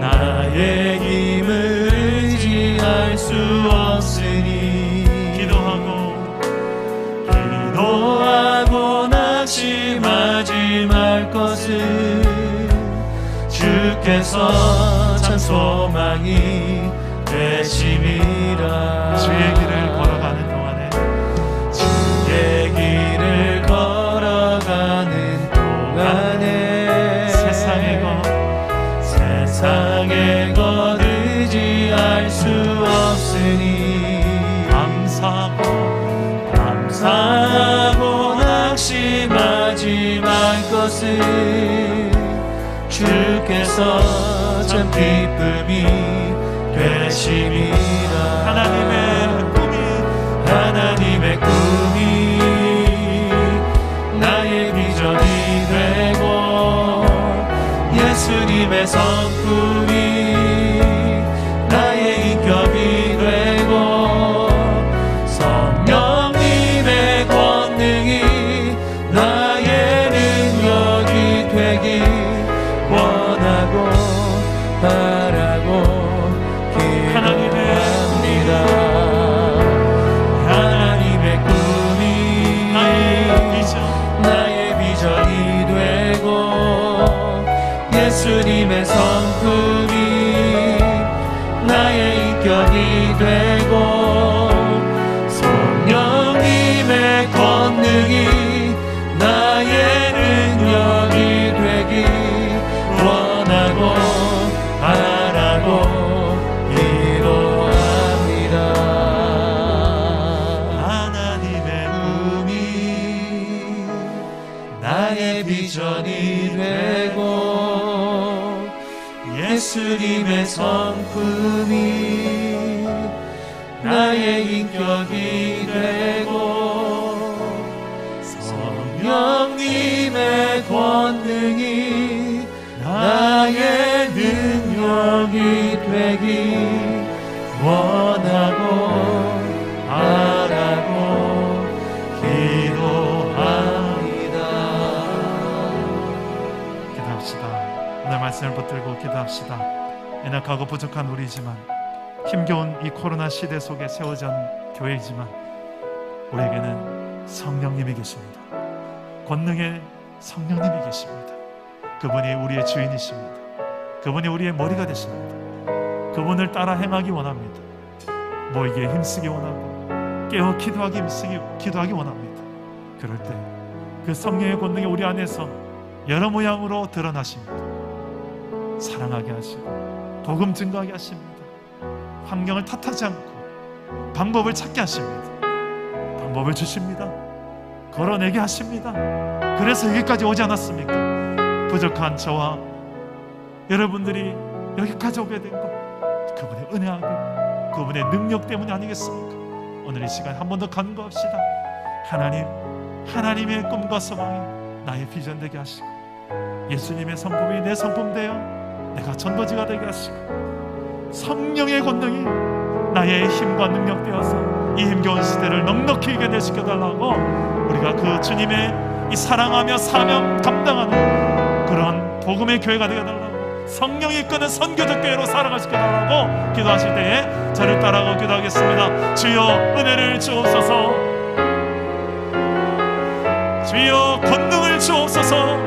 나의 힘을 의지할 수 없으니 기도하고 낙심하지 말 것을 주께서 참 소망이 되심이라. 주의 길을 걸어가는 동안에, 주의 길을 걸어가는 동안에 세상의 것 의지할 수 없으니 감사하고 낙심하지 말 것을 주께서 참 기쁨이 되심이라. 하나님의 꿈이 나의 비전이 되고 예수님의 성품이 나의 인격이 되고 성령님의 권능이 나의 능력이 되길 원하고 바라고 기도합니다. 하나님의 꿈이 나의 비전이 되고 예수님의 성품이 나의 인격이 되고 성령님의 권능이 나의 능력이 되길 원하고 바라고 기도합니다. 하나님의 꿈이 나의 비전이 되고 예수님의 성품이 나의 인격이 되고 성령님의 권능이 나의 능력이 되길 원하고 바라고 기도합니다. 기도합시다. 오늘 말씀을 붙들고 기도합시다. 연약하고 부족한 우리지만, 힘겨운 이 코로나 시대 속에 세워진 교회이지만 우리에게는 성령님이 계십니다. 권능의 성령님이 계십니다. 그분이 우리의 주인이십니다. 그분이 우리의 머리가 되십니다. 그분을 따라 행하기 원합니다. 모이기에 힘쓰기 원하고 깨어 기도하기 원합니다. 그럴 때 그 성령의 권능이 우리 안에서 여러 모양으로 드러나십니다. 사랑하게 하시고 복음 증거하게 하십니다. 환경을 탓하지 않고 방법을 찾게 하십니다. 방법을 주십니다. 걸어내게 하십니다. 그래서 여기까지 오지 않았습니까? 부족한 저와 여러분들이 여기까지 오게 된 것, 그분의 은혜하고 그분의 능력 때문이 아니겠습니까? 오늘 이 시간 한 번 더 간구합시다. 하나님의 꿈과 소망이 나의 비전 되게 하시고 예수님의 성품이 내 성품 되어 내가 전도지가 되게 하시고 성령의 권능이 나의 힘과 능력 되어서 이 힘겨운 시대를 넉넉히 이겨내시켜달라고, 우리가 그 주님의 이 사랑하며 사명 감당하는 그런 복음의 교회가 되어달라고, 성령이 이끄는 선교적 교회로 살아가시켜달라고 기도하실 때에 저를 따라가고 기도하겠습니다. 주여 은혜를 주옵소서. 주여 권능을 주옵소서.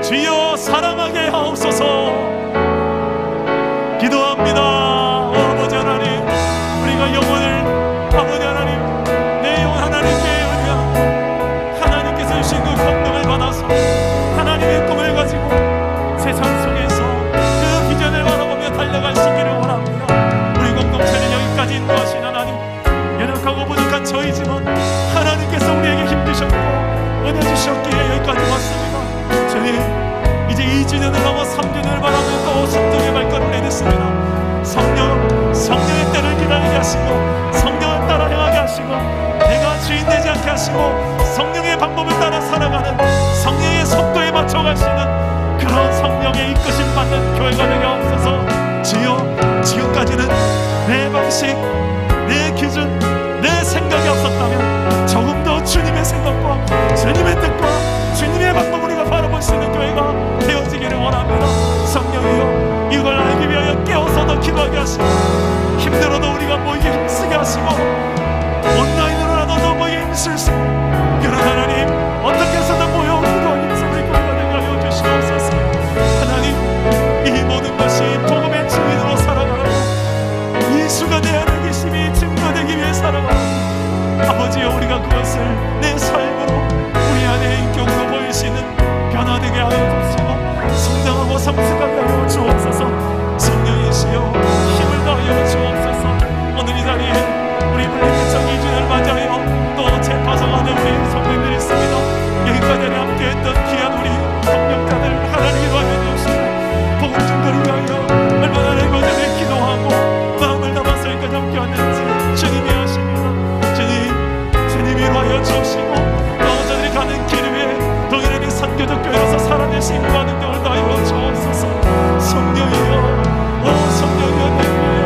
주여 사랑하게 하옵소서. 기도합니다. 아버지 하나님, 우리가 영혼을 아버지 하나님, 내 영혼 하나님께 의뢰하고 하나님께서 주신 그 권능을 받아서 하나님의 꿈을 가지고 세상 속에서 그 비전을 바라보며 달려갈 시기를 원합니다. 우리 공동체는 여기까지 인도하신 하나님, 연약하고 부족한 저희지만 하나님께서 우리에게 힘주셨고 은혜 주셨기에 여기까지 왔습니다. 주님, 이제 2주년을 넘어 3주년을 바라며 또 성령의 발걸음을 내딛습니다. 성령의 때를 기다리게 하시고 성령을 따라 행하게 하시고 내가 주인 되지 않게 하시고 성령의 방법을 따라 살아가는 성령의 속도에 맞춰 가시는 그런 성령의 이끄심 받는 교회가 되게 하옵소서. 주여, 지금까지는 내 방식, 내 기준, 내 생각이 없었다면 조금 더 주님의 생각과 주님의 뜻과 주님의 방법을 우리가 바라볼 수 있는 교회가 되어지기를 원합니다. 성령이여, 이걸 알기 위하여 깨워서 더 기도하게 하시고 힘들어도 우리가 모이게 힘쓰게 하시고 온라인으로라도 더 모이게 힘쓸 수 있는 그런 하나님, 어떻게 해서든 모여 기도하기 위해서 우리 교회가 되게 하여 주시옵소서. 하나님, 이 모든 것이 복음의 증인으로 살아가라고 예수가 내 안에 계심이 증거되기 위해 살아가라고 아버지여, 우리가 그것을 내 삶으로 우리 안에 인격으로 보일 수 있는 변화되게 하여 주시고 성장하고 성숙하게 하여 주옵소서. 성령이시여, 힘을 더하여 주옵소서. 오늘 이 자리에 우리 물리개척 2주년을 맞이하여 또 재파송하는 우리 성도님들이 있습니다. 여기까지 함께했던 귀한 우리 동력자들 하나님이 도와주시고 복음 증거를 위하여 얼마나 내 거절에 기도하고 마음을 담아서 여기까지 함께 왔는지 주님이 아십니다. 주님이 위로하여 주시고 또 저들이 가는 길 위에 동일하게 선교적 교회로서 살아내신 인과 능력을 다하여 주옵소서. 성령이여, 오 성령이여, 내 위에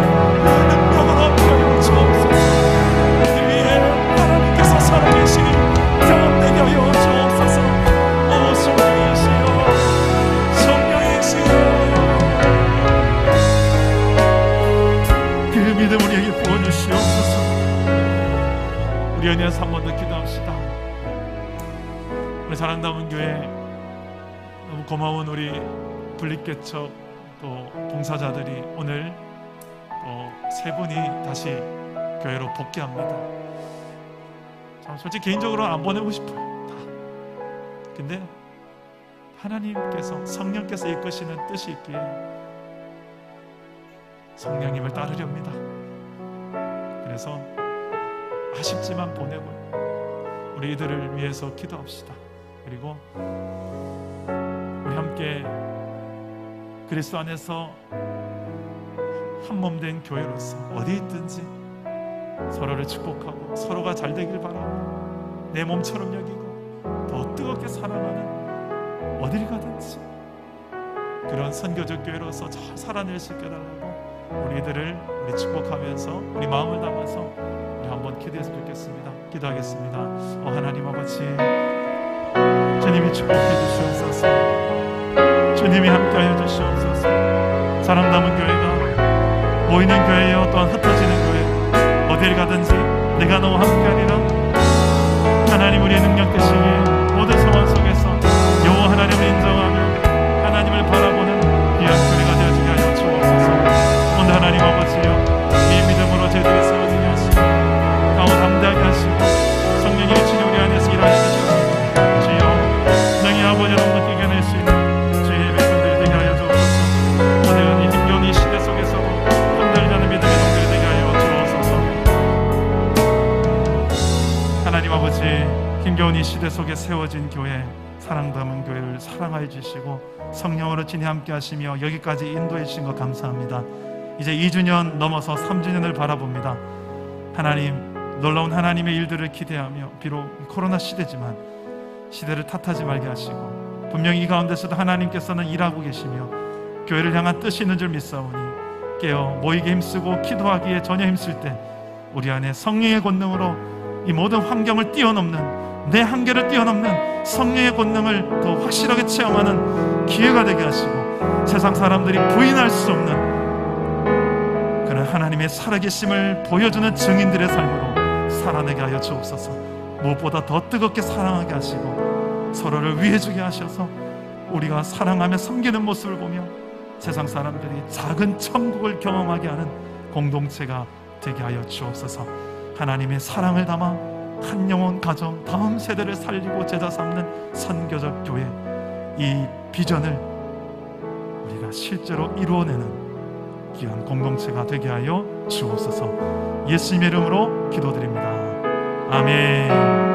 그 능력을 함께하여 주옵소서. 내 위에 하나님께서 살아계시니 경험되게 하여 주옵소서. 오 성령이시여, 성령이시여, 그 믿음 우리에게 부어주시옵소서. 우리 연예에서 한 번 더 기도합시다. 우리 사랑담은 교회 너무 고마운 우리 분립개척 또 봉사자들이 오늘 또 세 분이 다시 교회로 복귀합니다. 참 솔직히 개인적으로 안 보내고 싶어요. 다. 근데 하나님께서 성령께서 이끄시는 뜻이 있기에 성령님을 따르렵니다. 그래서 아쉽지만 보내고요. 우리 이들을 위해서 기도합시다. 그리고 우리 함께 그리스도 안에서 한 몸 된 교회로서 어디 있든지 서로를 축복하고 서로가 잘 되길 바라고 내 몸처럼 여기고 더 뜨겁게 사랑하는 어딜 가든지 그런 선교적 교회로서 잘 살아낼 수 있게 해달라고 우리들을 우리 축복하면서 우리 마음을 담아서 우리 한번 기도했으면 좋겠습니다. 기도하겠습니다. 하나님 아버지, 주님이 축복해 주시옵소서. 주님이 함께하여 주시옵소서. 사랑 담은 교회가 모이는 교회요 또한 흩어지는 교회 어딜 가든지 내가 너와 함께하리라. 하나님, 우리의 능력 되시기에 모든 상황 속에서 여호와 하나님을 인정하며 하나님을 바라보는 귀한 교회가 되어지게 하여 주옵소서. 오늘 하나님 아버지여, 이 믿음으로 저희들이 세워지게 하시고 강호 담대하게 하시고 성령의 친히 우리 안에서 일하시옵소서. 주여, 능히 아버지를 높게 이겨낼 수 있는 주의 백성들이 되게 하여 주옵소서. 오늘 이 힘겨운 이 시대 속에서도 흔들리지 않는 믿음의 종들이 되게 하여 주옵소서. 하나님 아버지, 힘겨운 이 시대 속에 세워진 교회, 사랑 담은 교회를 사랑하여 주시고 성령으로 친히 함께 하시며 여기까지 인도해 주신 것 감사합니다. 이제 2주년 넘어서 3주년을 바라봅니다. 하나님, 놀라운 하나님의 일들을 기대하며 비록 코로나 시대지만 시대를 탓하지 말게 하시고 분명히 이 가운데서도 하나님께서는 일하고 계시며 교회를 향한 뜻이 있는 줄 믿사오니 깨어 모이게 힘쓰고 기도하기에 전혀 힘쓸 때 우리 안에 성령의 권능으로 이 모든 환경을 뛰어넘는, 내 한계를 뛰어넘는 성령의 권능을 더 확실하게 체험하는 기회가 되게 하시고 세상 사람들이 부인할 수 없는 그런 하나님의 살아계심을 보여주는 증인들의 삶으로 살아내게 하여 주옵소서. 무엇보다 더 뜨겁게 사랑하게 하시고 서로를 위해주게 하셔서 우리가 사랑하며 섬기는 모습을 보며 세상 사람들이 작은 천국을 경험하게 하는 공동체가 되게 하여 주옵소서. 하나님의 사랑을 담아 한 영혼 가정 다음 세대를 살리고 제자 삼는 선교적 교회, 이 비전을 우리가 실제로 이루어내는 귀한 공동체가 되게 하여 주옵소서. 예수님의 이름으로 기도드립니다. 아멘.